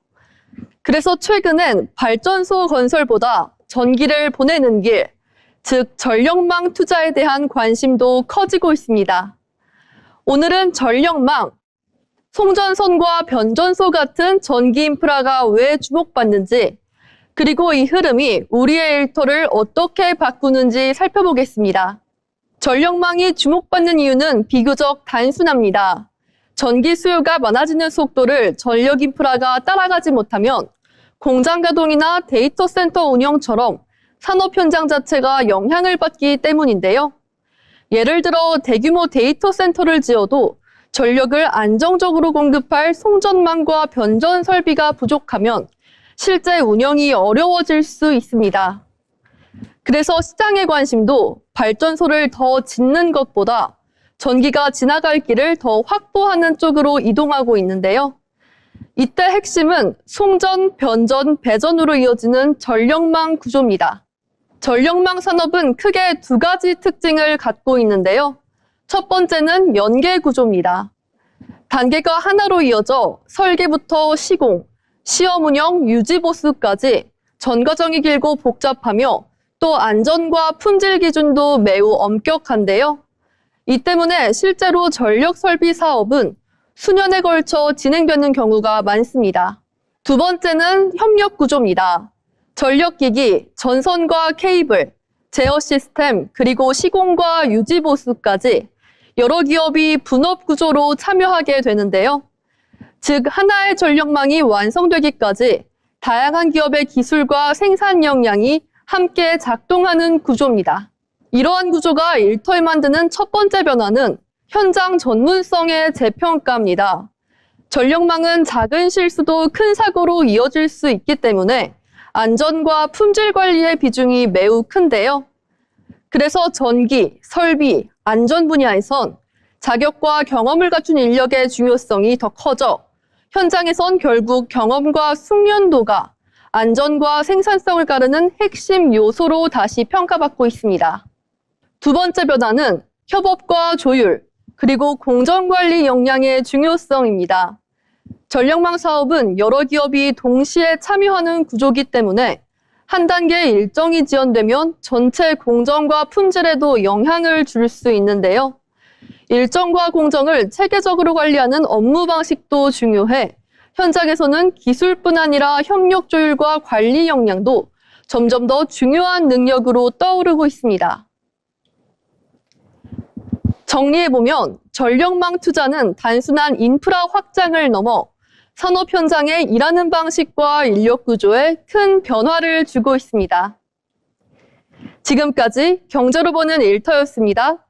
그래서 최근엔 발전소 건설보다 전기를 보내는 길, 즉 전력망 투자에 대한 관심도 커지고 있습니다. 오늘은 전력망, 송전선과 변전소 같은 전기 인프라가 왜 주목받는지, 그리고 이 흐름이 우리의 일터를 어떻게 바꾸는지 살펴보겠습니다. 전력망이 주목받는 이유는 비교적 단순합니다. 전기 수요가 많아지는 속도를 전력 인프라가 따라가지 못하면 공장 가동이나 데이터 센터 운영처럼 산업 현장 자체가 영향을 받기 때문인데요. 예를 들어 대규모 데이터 센터를 지어도 전력을 안정적으로 공급할 송전망과 변전 설비가 부족하면 실제 운영이 어려워질 수 있습니다. 그래서 시장의 관심도 발전소를 더 짓는 것보다 전기가 지나갈 길을 더 확보하는 쪽으로 이동하고 있는데요. 이때 핵심은 송전, 변전, 배전으로 이어지는 전력망 구조입니다. 전력망 산업은 크게 두 가지 특징을 갖고 있는데요. 첫 번째는 연계 구조입니다. 단계가 하나로 이어져 설계부터 시공, 시험 운영, 유지 보수까지 전 과정이 길고 복잡하며 또 안전과 품질 기준도 매우 엄격한데요. 이 때문에 실제로 전력 설비 사업은 수년에 걸쳐 진행되는 경우가 많습니다. 두 번째는 협력 구조입니다. 전력기기, 전선과 케이블, 제어 시스템, 그리고 시공과 유지 보수까지 여러 기업이 분업 구조로 참여하게 되는데요. 즉, 하나의 전력망이 완성되기까지 다양한 기업의 기술과 생산 역량이 함께 작동하는 구조입니다. 이러한 구조가 일터에 만드는 첫 번째 변화는 현장 전문성의 재평가입니다. 전력망은 작은 실수도 큰 사고로 이어질 수 있기 때문에 안전과 품질 관리의 비중이 매우 큰데요. 그래서 전기, 설비, 안전 분야에선 자격과 경험을 갖춘 인력의 중요성이 더 커져 현장에선 결국 경험과 숙련도가 안전과 생산성을 가르는 핵심 요소로 다시 평가받고 있습니다. 두 번째 변화는 협업과 조율, 그리고 공정관리 역량의 중요성입니다. 전력망 사업은 여러 기업이 동시에 참여하는 구조이기 때문에 한 단계 일정이 지연되면 전체 공정과 품질에도 영향을 줄 수 있는데요. 일정과 공정을 체계적으로 관리하는 업무 방식도 중요해 현장에서는 기술뿐 아니라 협력 조율과 관리 역량도 점점 더 중요한 능력으로 떠오르고 있습니다. 정리해보면 전력망 투자는 단순한 인프라 확장을 넘어 산업 현장에 일하는 방식과 인력 구조에 큰 변화를 주고 있습니다. 지금까지 경제로 보는 일터였습니다.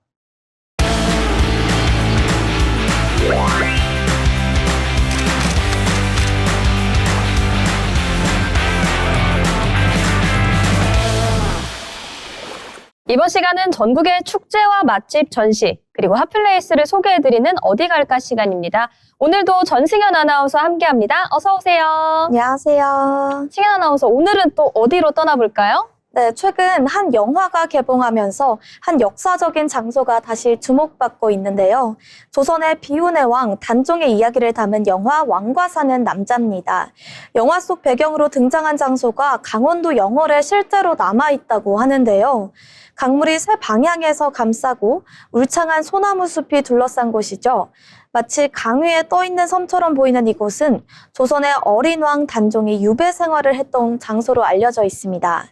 이번 시간은 전국의 축제와 맛집 전시, 그리고 핫플레이스를 소개해드리는 어디 갈까 시간입니다. 오늘도 전승현 아나운서와 함께합니다. 어서 오세요. 안녕하세요. 승현 아나운서, 오늘은 또 어디로 떠나볼까요? 네, 최근 한 영화가 개봉하면서 한 역사적인 장소가 다시 주목받고 있는데요. 조선의 비운의 왕 단종의 이야기를 담은 영화 왕과 사는 남자입니다. 영화 속 배경으로 등장한 장소가 강원도 영월에 실제로 남아있다고 하는데요. 강물이 세 방향에서 감싸고 울창한 소나무 숲이 둘러싼 곳이죠. 마치 강 위에 떠있는 섬처럼 보이는 이곳은 조선의 어린 왕 단종이 유배 생활을 했던 장소로 알려져 있습니다.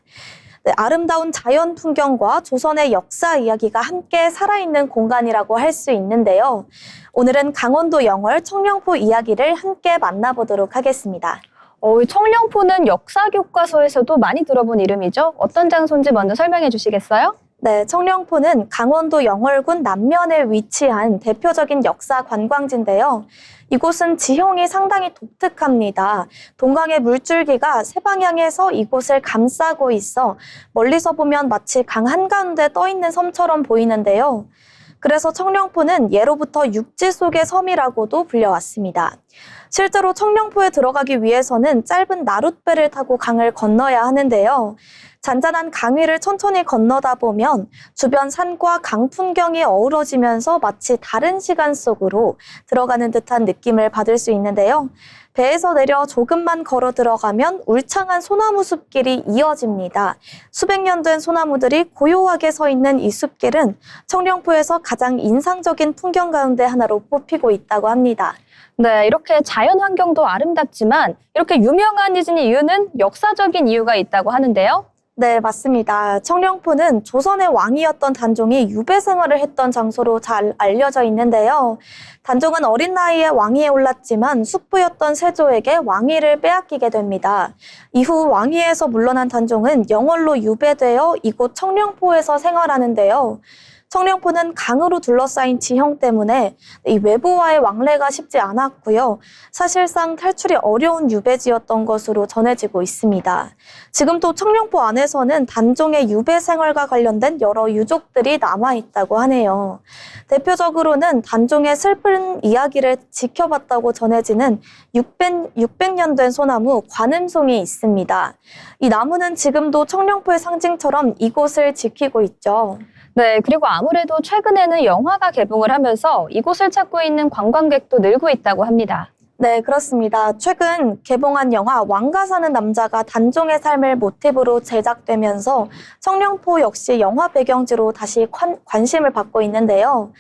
네, 아름다운 자연 풍경과 조선의 역사 이야기가 함께 살아있는 공간이라고 할 수 있는데요. 오늘은 강원도 영월 청령포 이야기를 함께 만나보도록 하겠습니다. 청령포는 역사 교과서에서도 많이 들어본 이름이죠. 어떤 장소인지 먼저 설명해 주시겠어요? 네, 청령포는 강원도 영월군 남면에 위치한 대표적인 역사 관광지인데요. 이곳은 지형이 상당히 독특합니다. 동강의 물줄기가 세 방향에서 이곳을 감싸고 있어 멀리서 보면 마치 강 한가운데 떠있는 섬처럼 보이는데요. 그래서 청령포는 예로부터 육지 속의 섬이라고도 불려왔습니다. 실제로 청령포에 들어가기 위해서는 짧은 나룻배를 타고 강을 건너야 하는데요. 잔잔한 강 위를 천천히 건너다 보면 주변 산과 강 풍경이 어우러지면서 마치 다른 시간 속으로 들어가는 듯한 느낌을 받을 수 있는데요. 배에서 내려 조금만 걸어 들어가면 울창한 소나무 숲길이 이어집니다. 수백 년 된 소나무들이 고요하게 서 있는 이 숲길은 청령포에서 가장 인상적인 풍경 가운데 하나로 뽑히고 있다고 합니다. 네, 이렇게 자연 환경도 아름답지만 이렇게 유명한 이유는 역사적인 이유가 있다고 하는데요. 네, 맞습니다. 청령포는 조선의 왕이었던 단종이 유배 생활을 했던 장소로 잘 알려져 있는데요. 단종은 어린 나이에 왕위에 올랐지만 숙부였던 세조에게 왕위를 빼앗기게 됩니다. 이후 왕위에서 물러난 단종은 영월로 유배되어 이곳 청령포에서 생활하는데요. 청령포는 강으로 둘러싸인 지형 때문에 이 외부와의 왕래가 쉽지 않았고요. 사실상 탈출이 어려운 유배지였던 것으로 전해지고 있습니다. 지금도 청령포 안에서는 단종의 유배 생활과 관련된 여러 유족들이 남아있다고 하네요. 대표적으로는 단종의 슬픈 이야기를 지켜봤다고 전해지는 600년 된 소나무 관음송이 있습니다. 이 나무는 지금도 청령포의 상징처럼 이곳을 지키고 있죠. 네, 그리고 아무래도 최근에는 영화가 개봉을 하면서 이곳을 찾고 있는 관광객도 늘고 있다고 합니다. 네, 그렇습니다. 최근 개봉한 영화 왕가 사는 남자가 단종의 삶을 모티브로 제작되면서 청령포 역시 영화 배경지로 다시 관심을 받고 있는데요.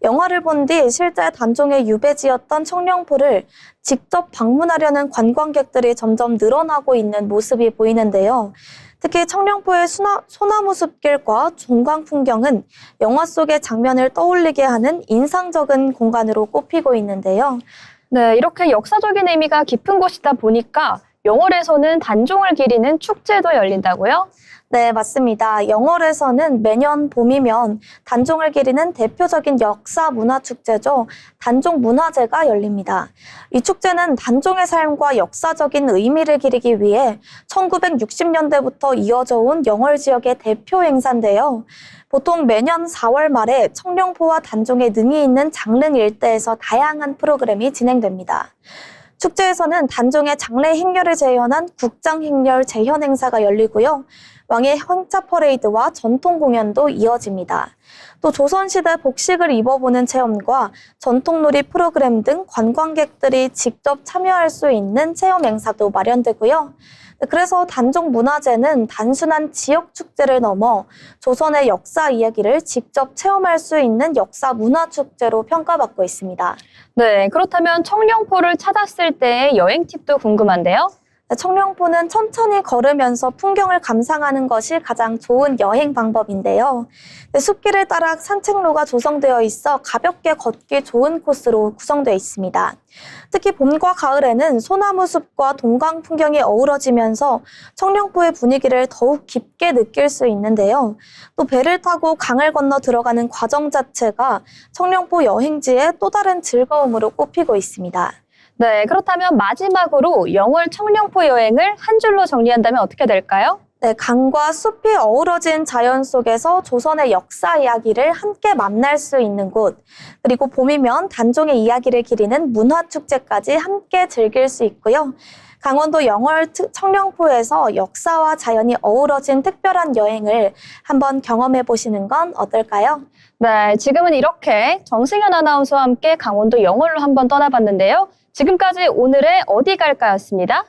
영화를 본 뒤 실제 단종의 유배지였던 청령포를 직접 방문하려는 관광객들이 점점 늘어나고 있는 모습이 보이는데요. 특히 청령포의 소나무 숲길과 종강 풍경은 영화 속의 장면을 떠올리게 하는 인상적인 공간으로 꼽히고 있는데요. 네, 이렇게 역사적인 의미가 깊은 곳이다 보니까 영월에서는 단종을 기리는 축제도 열린다고요? 네, 맞습니다. 영월에서는 매년 봄이면 단종을 기리는 대표적인 역사 문화 축제죠. 단종 문화제가 열립니다. 이 축제는 단종의 삶과 역사적인 의미를 기리기 위해 1960년대부터 이어져 온 영월 지역의 대표 행사인데요. 보통 매년 4월 말에 청령포와 단종의 능이 있는 장릉 일대에서 다양한 프로그램이 진행됩니다. 축제에서는 단종의 장례 행렬을 재현한 국장 행렬 재현 행사가 열리고요. 왕의 행차 퍼레이드와 전통 공연도 이어집니다. 또 조선시대 복식을 입어보는 체험과 전통놀이 프로그램 등 관광객들이 직접 참여할 수 있는 체험 행사도 마련되고요. 그래서 단종 문화제는 단순한 지역 축제를 넘어 조선의 역사 이야기를 직접 체험할 수 있는 역사 문화 축제로 평가받고 있습니다. 네, 그렇다면 청령포를 찾았을 때의 여행 팁도 궁금한데요. 청령포는 천천히 걸으면서 풍경을 감상하는 것이 가장 좋은 여행 방법인데요. 숲길을 따라 산책로가 조성되어 있어 가볍게 걷기 좋은 코스로 구성되어 있습니다. 특히 봄과 가을에는 소나무 숲과 동강 풍경이 어우러지면서 청령포의 분위기를 더욱 깊게 느낄 수 있는데요. 또 배를 타고 강을 건너 들어가는 과정 자체가 청령포 여행지의 또 다른 즐거움으로 꼽히고 있습니다. 네, 그렇다면 마지막으로 영월 청령포 여행을 한 줄로 정리한다면 어떻게 될까요? 네, 강과 숲이 어우러진 자연 속에서 조선의 역사 이야기를 함께 만날 수 있는 곳, 그리고 봄이면 단종의 이야기를 기리는 문화축제까지 함께 즐길 수 있고요. 강원도 영월 청령포에서 역사와 자연이 어우러진 특별한 여행을 한번 경험해 보시는 건 어떨까요? 네, 지금은 이렇게 정승현 아나운서와 함께 강원도 영월로 한번 떠나봤는데요. 지금까지 오늘의 어디 갈까였습니다.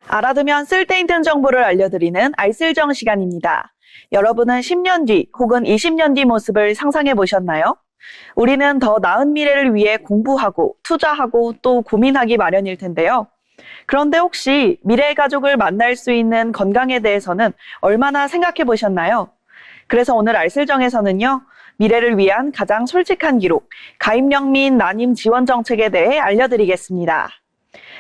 알아두면 쓸데있는 정보를 알려드리는 알쓸정 시간입니다. 여러분은 10년 뒤 혹은 20년 뒤 모습을 상상해 보셨나요? 우리는 더 나은 미래를 위해 공부하고 투자하고 또 고민하기 마련일 텐데요. 그런데 혹시 미래의 가족을 만날 수 있는 건강에 대해서는 얼마나 생각해 보셨나요? 그래서 오늘 알쓸정에서는요, 미래를 위한 가장 솔직한 기록, 가입력 및 난임 지원 정책에 대해 알려드리겠습니다.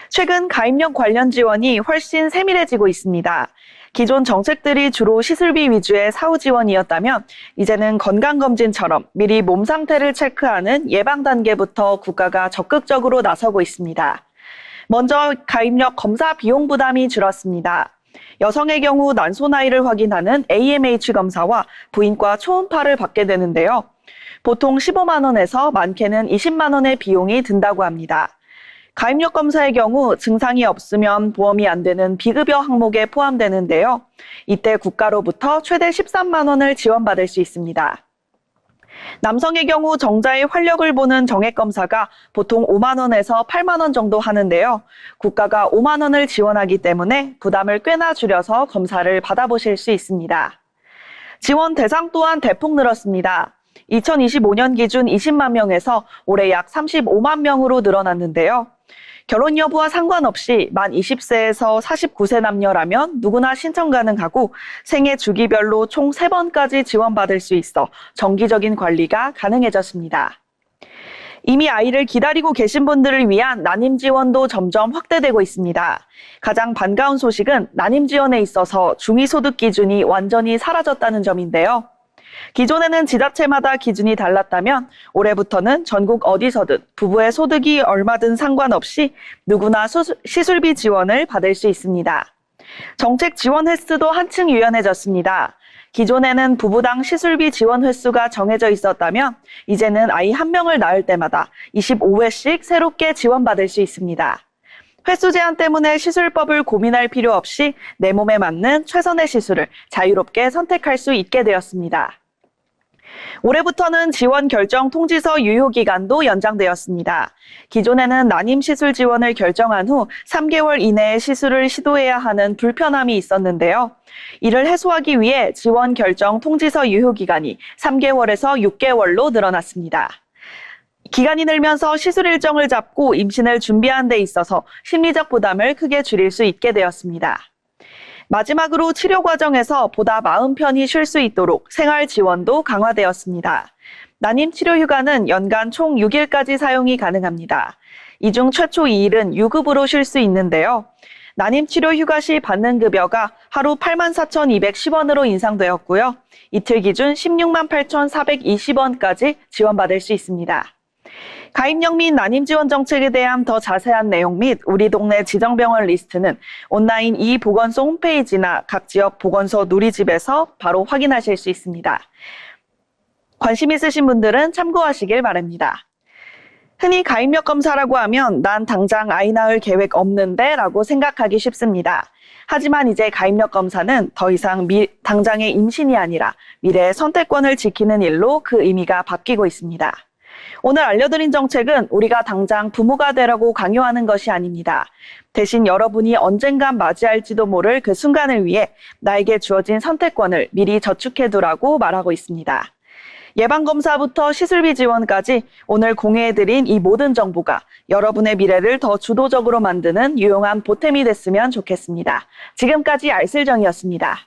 최근 가입력 관련 지원이 훨씬 세밀해지고 있습니다. 기존 정책들이 주로 시술비 위주의 사후 지원이었다면 이제는 건강검진처럼 미리 몸 상태를 체크하는 예방 단계부터 국가가 적극적으로 나서고 있습니다. 먼저 가입력 검사 비용 부담이 줄었습니다. 여성의 경우 난소 나이를 확인하는 AMH 검사와 부인과 초음파를 받게 되는데요. 보통 15만 원에서 많게는 20만 원의 비용이 든다고 합니다. 가입력 검사의 경우 증상이 없으면 보험이 안 되는 비급여 항목에 포함되는데요. 이때 국가로부터 최대 13만 원을 지원받을 수 있습니다. 남성의 경우 정자의 활력을 보는 정액검사가 보통 5만 원에서 8만 원 정도 하는데요. 국가가 5만 원을 지원하기 때문에 부담을 꽤나 줄여서 검사를 받아보실 수 있습니다. 지원 대상 또한 대폭 늘었습니다. 2025년 기준 20만 명에서 올해 약 35만 명으로 늘어났는데요. 결혼 여부와 상관없이 만 20세에서 49세 남녀라면 누구나 신청 가능하고 생애 주기별로 총 3번까지 지원받을 수 있어 정기적인 관리가 가능해졌습니다. 이미 아이를 기다리고 계신 분들을 위한 난임 지원도 점점 확대되고 있습니다. 가장 반가운 소식은 난임 지원에 있어서 중위소득 기준이 완전히 사라졌다는 점인데요. 기존에는 지자체마다 기준이 달랐다면 올해부터는 전국 어디서든 부부의 소득이 얼마든 상관없이 누구나 시술비 지원을 받을 수 있습니다. 정책 지원 횟수도 한층 유연해졌습니다. 기존에는 부부당 시술비 지원 횟수가 정해져 있었다면 이제는 아이 한 명을 낳을 때마다 25회씩 새롭게 지원받을 수 있습니다. 횟수 제한 때문에 시술법을 고민할 필요 없이 내 몸에 맞는 최선의 시술을 자유롭게 선택할 수 있게 되었습니다. 올해부터는 지원 결정 통지서 유효 기간도 연장되었습니다. 기존에는 난임 시술 지원을 결정한 후 3개월 이내에 시술을 시도해야 하는 불편함이 있었는데요. 이를 해소하기 위해 지원 결정 통지서 유효 기간이 3개월에서 6개월로 늘어났습니다. 기간이 늘면서 시술 일정을 잡고 임신을 준비하는 데 있어서 심리적 부담을 크게 줄일 수 있게 되었습니다. 마지막으로 치료 과정에서 보다 마음 편히 쉴 수 있도록 생활 지원도 강화되었습니다. 난임 치료 휴가는 연간 총 6일까지 사용이 가능합니다. 이 중 최초 2일은 유급으로 쉴 수 있는데요. 난임 치료 휴가 시 받는 급여가 하루 84,210원으로 인상되었고요. 이틀 기준 168,420원까지 지원받을 수 있습니다. 가입력 및 난임 지원 정책에 대한 더 자세한 내용 및 우리 동네 지정병원 리스트는 온라인 이보건소 홈페이지나 각 지역 보건소 누리집에서 바로 확인하실 수 있습니다. 관심 있으신 분들은 참고하시길 바랍니다. 흔히 가입력 검사라고 하면 난 당장 아이 낳을 계획 없는데 라고 생각하기 쉽습니다. 하지만 이제 가입력 검사는 더 이상 당장의 임신이 아니라 미래의 선택권을 지키는 일로 그 의미가 바뀌고 있습니다. 오늘 알려드린 정책은 우리가 당장 부모가 되라고 강요하는 것이 아닙니다. 대신 여러분이 언젠간 맞이할지도 모를 그 순간을 위해 나에게 주어진 선택권을 미리 저축해두라고 말하고 있습니다. 예방검사부터 시술비 지원까지 오늘 공유해드린 이 모든 정보가 여러분의 미래를 더 주도적으로 만드는 유용한 보탬이 됐으면 좋겠습니다. 지금까지 알쓸정이었습니다.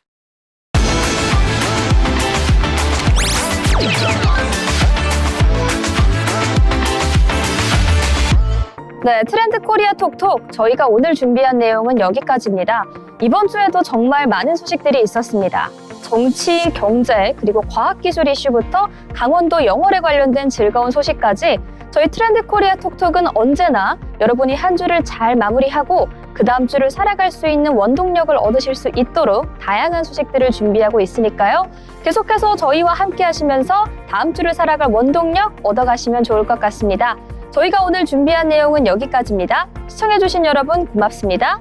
네, 트렌드 코리아 톡톡. 저희가 오늘 준비한 내용은 여기까지입니다. 이번 주에도 정말 많은 소식들이 있었습니다. 정치, 경제, 그리고 과학기술 이슈부터 강원도 영월에 관련된 즐거운 소식까지 저희 트렌드 코리아 톡톡은 언제나 여러분이 한 주를 잘 마무리하고 그 다음 주를 살아갈 수 있는 원동력을 얻으실 수 있도록 다양한 소식들을 준비하고 있으니까요. 계속해서 저희와 함께 하시면서 다음 주를 살아갈 원동력 얻어가시면 좋을 것 같습니다. 저희가 오늘 준비한 내용은 여기까지입니다. 시청해주신 여러분 고맙습니다.